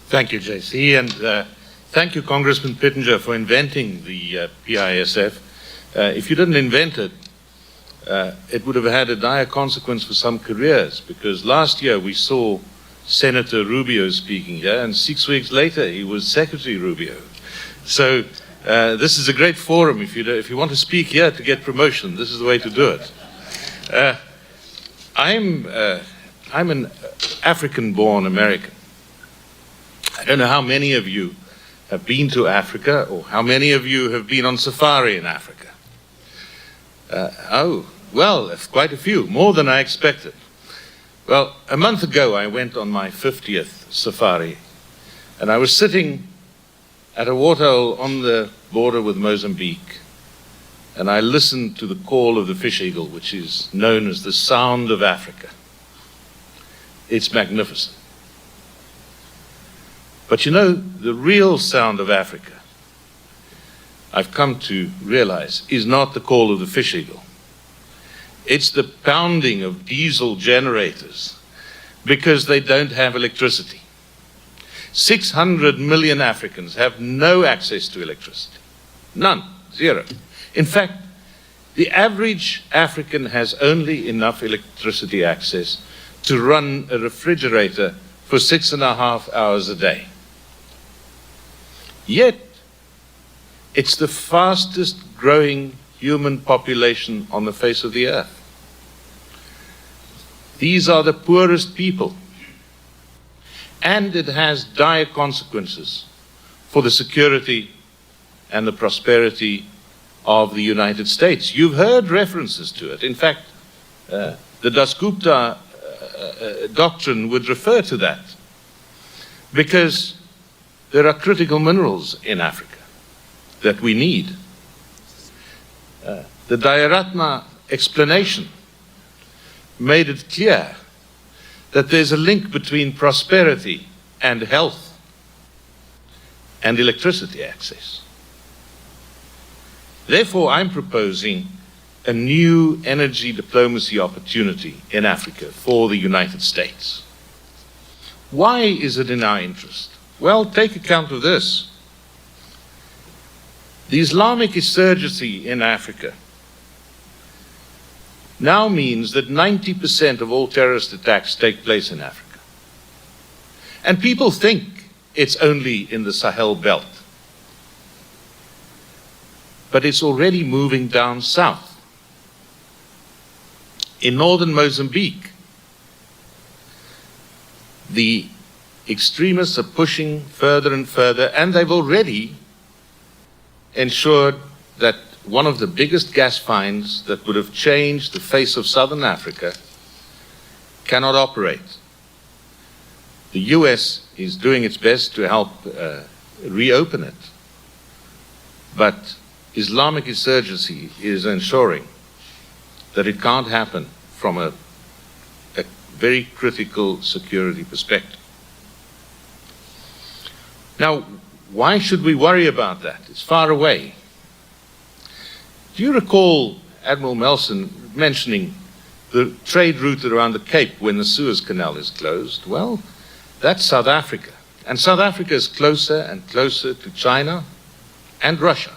Thank you, JC, and thank you, Congressman Pittenger, for inventing the PISF. If you didn't invent it, it would have had a dire consequence for some careers, because last year we saw Senator Rubio speaking here, and 6 weeks later he was Secretary Rubio. So this is a great forum. If you want to speak here to get promotion, this is the way to do it. I'm an African-born American. I don't know how many of you have been to Africa, or how many of you have been on safari in Africa. Oh, well, quite a few, more than I expected. Well, a month ago I went on my 50th safari, and I was sitting at a waterhole on the border with Mozambique, and I listened to the call of the fish eagle, which is known as the sound of Africa. It's magnificent. But you know, the real sound of Africa, I've come to realize, is not the call of the fish eagle. It's the pounding of diesel generators because they don't have electricity. 600 million Africans have no access to electricity. None, zero. In fact, the average African has only enough electricity access to run a refrigerator for 6.5 hours a day. Yet, it's the fastest growing human population on the face of the earth. These are the poorest people. And it has dire consequences for the security and the prosperity of the United States. You've heard references to it. In fact, the Dasgupta doctrine would refer to that, because there are critical minerals in Africa that we need. The Dayaratna explanation made it clear that there's a link between prosperity and health and electricity access. Therefore, I'm proposing a new energy diplomacy opportunity in Africa for the United States. Why is it in our interest? Well, take account of this. The Islamic insurgency in Africa now means that 90% of all terrorist attacks take place in Africa. And people think it's only in the Sahel belt. But it's already moving down south. In northern Mozambique, the extremists are pushing further and further, and they've already ensured that one of the biggest gas finds that would have changed the face of southern Africa cannot operate. The US is doing its best to help reopen it, but Islamic insurgency is ensuring that it can't happen from a very critical security perspective. Now, why should we worry about that? It's far away. Do you recall Admiral Melson mentioning the trade route around the Cape when the Suez Canal is closed? Well, that's South Africa. And South Africa is closer and closer to China and Russia.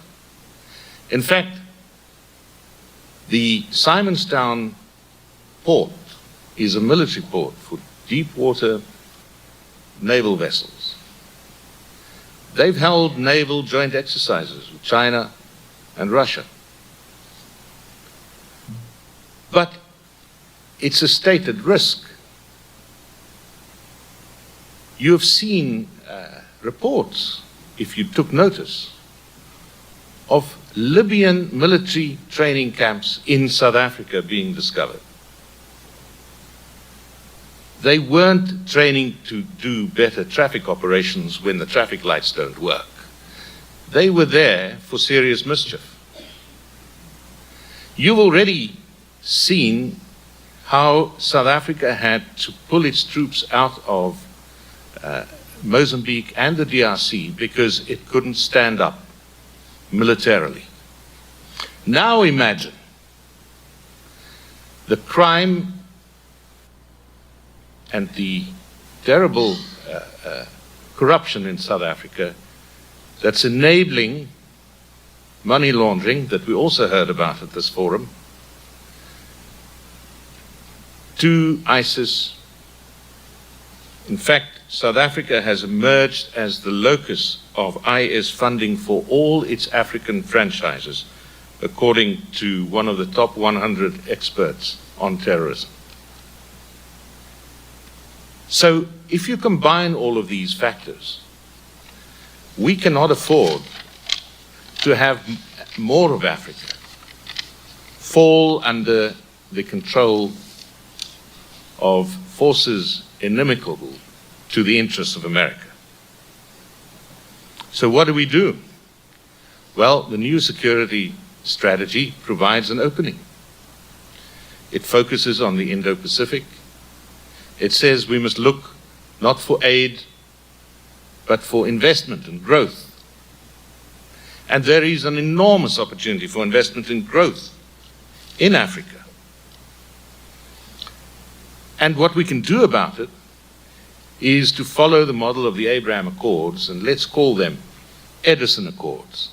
In fact, the Simonstown port is a military port for deep water naval vessels. They've held naval joint exercises with China and Russia. But it's a state at risk. You have seen reports, if you took notice, of Libyan military training camps in South Africa being discovered. They weren't training to do better traffic operations when the traffic lights don't work. They were there for serious mischief. You've already seen how South Africa had to pull its troops out of Mozambique and the DRC because it couldn't stand up militarily. Now imagine the crime and the terrible corruption in South Africa that's enabling money laundering, that we also heard about at this forum, to ISIS. In fact, South Africa has emerged as the locus of IS funding for all its African franchises, according to one of the top 100 experts on terrorism. So, if you combine all of these factors, we cannot afford to have more of Africa fall under the control of forces inimical to the interests of America. So what do? Well, the new security strategy provides an opening. It focuses on the Indo-Pacific. It says we must look not for aid, but for investment and growth. And there is an enormous opportunity for investment and growth in Africa. And what we can do about it is to follow the model of the Abraham Accords, and let's call them Edison Accords.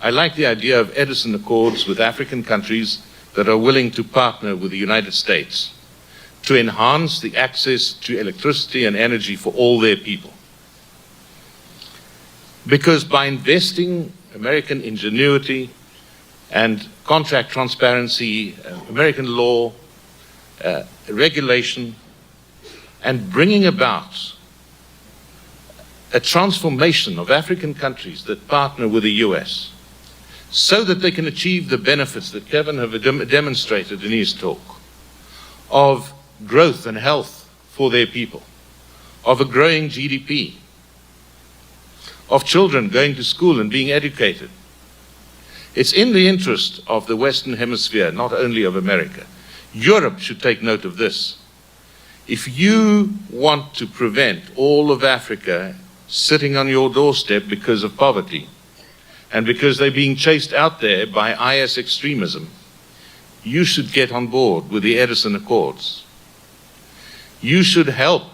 I like the idea of Edison Accords with African countries that are willing to partner with the United States to enhance the access to electricity and energy for all their people. Because by investing American ingenuity and contract transparency, American law, regulation, and bringing about a transformation of African countries that partner with the US so that they can achieve the benefits that Kevin have demonstrated in his talk of growth and health for their people, of a growing GDP, of children going to school and being educated. It's in the interest of the Western Hemisphere, not only of America. Europe should take note of this. If you want to prevent all of Africa sitting on your doorstep because of poverty and because they're being chased out there by IS extremism, you should get on board with the Edison Accords. You should help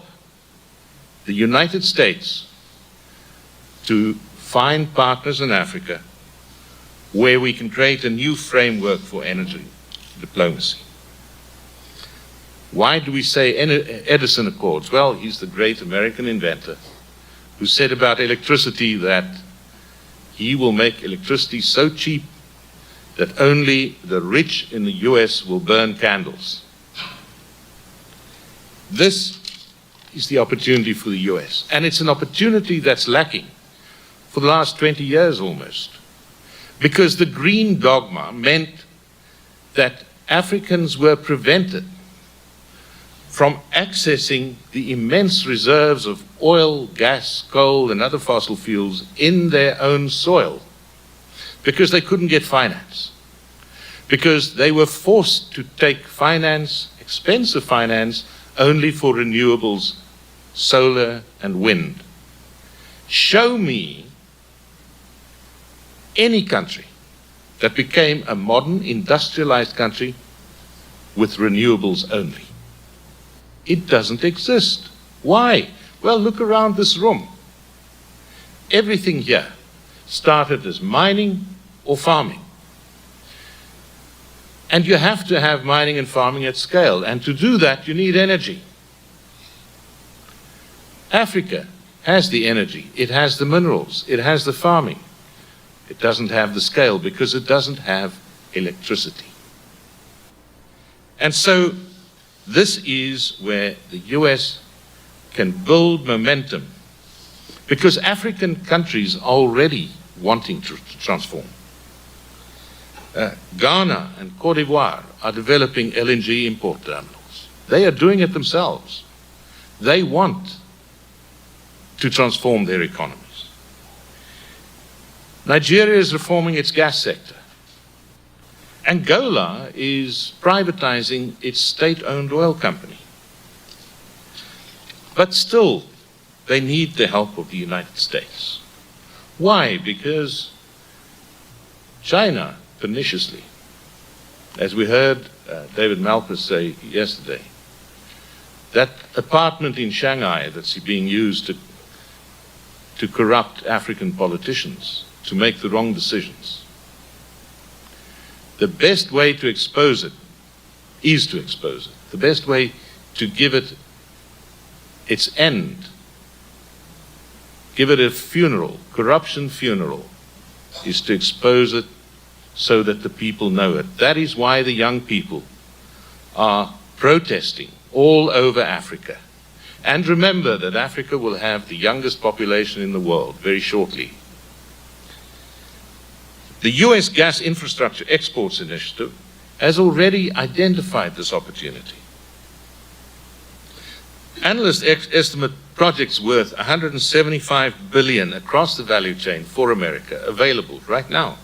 the United States to find partners in Africa where we can create a new framework for energy diplomacy. Why do we say Edison Accords? Well, he's the great American inventor who said about electricity that he will make electricity so cheap that only the rich in the US will burn candles. This is the opportunity for the US, and it's an opportunity that's lacking for the last 20 years almost, because the green dogma meant that Africans were prevented from accessing the immense reserves of oil, gas, coal, and other fossil fuels in their own soil because they couldn't get finance, because they were forced to take finance, expensive finance, only for renewables, solar and wind. Show me any country that became a modern industrialized country with renewables only. It doesn't exist. Why? Well, look around this room. Everything here started as mining or farming. And you have to have mining and farming at scale. And to do that, you need energy. Africa has the energy. It has the minerals. It has the farming. It doesn't have the scale because it doesn't have electricity. And so this is where the US can build momentum, because African countries are already wanting to transform. Ghana and Cote d'Ivoire are developing LNG import terminals. They are doing it themselves. They want to transform their economies. Nigeria is reforming its gas sector. Angola is privatizing its state-owned oil company. But still, they need the help of the United States. Why? Because China, perniciously, as we heard David Malpass say yesterday, that apartment in Shanghai that's being used to to corrupt African politicians to make the wrong decisions. The best way to expose it is to expose it. The best way to give it its end, give it a funeral, corruption funeral, is to expose it so that the people know it. That is why the young people are protesting all over Africa. And remember that Africa will have the youngest population in the world very shortly. The US Gas Infrastructure Exports Initiative has already identified this opportunity. Analysts estimate projects worth $175 billion across the value chain for America available right now.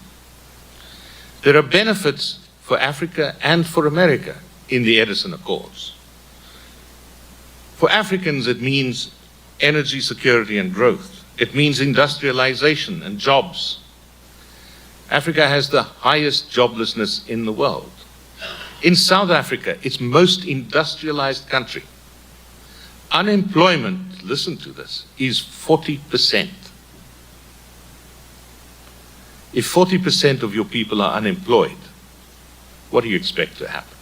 There are benefits for Africa and for America in the Edison Accords. For Africans, it means energy security and growth. It means industrialization and jobs. Africa has the highest joblessness in the world. In South Africa, its most industrialized country, unemployment, listen to this, is 40%. If 40% of your people are unemployed, what do you expect to happen?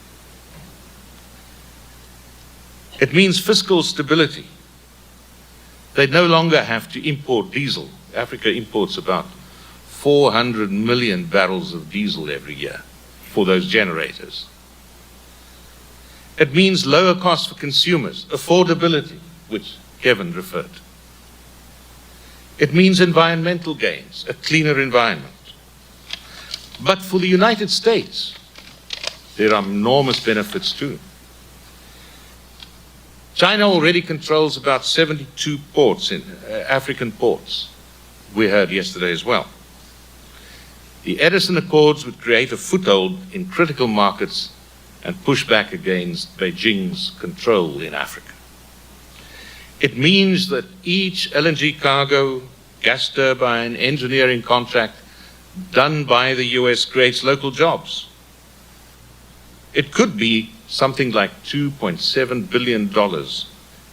It means fiscal stability. They no longer have to import diesel. Africa imports about 400 million barrels of diesel every year for those generators. It means lower costs for consumers, affordability, which Kevin referred to. It means environmental gains, a cleaner environment. But for the United States, there are enormous benefits too. China already controls about 72 ports, African ports, we heard yesterday as well. The Edison Accords would create a foothold in critical markets and push back against Beijing's control in Africa. It means that each LNG cargo, gas turbine, engineering contract done by the US creates local jobs. It could be something like $2.7 billion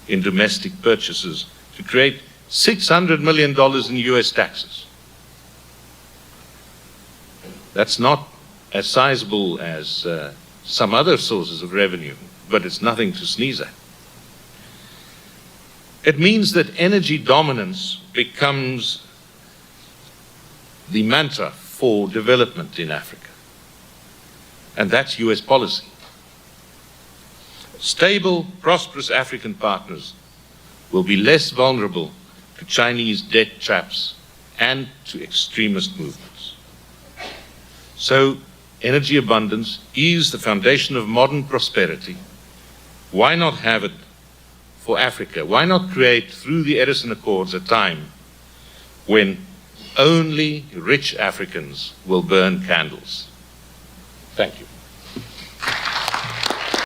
in domestic purchases to create $600 million in US taxes. That's not as sizable as some other sources of revenue, but it's nothing to sneeze at. It means that energy dominance becomes the mantra for development in Africa. And that's US policy. Stable, prosperous African partners will be less vulnerable to Chinese debt traps and to extremist movements. So, energy abundance is the foundation of modern prosperity. Why not have it for Africa? Why not create, through the Edison Accords, a time when only rich Africans will burn candles? Thank you.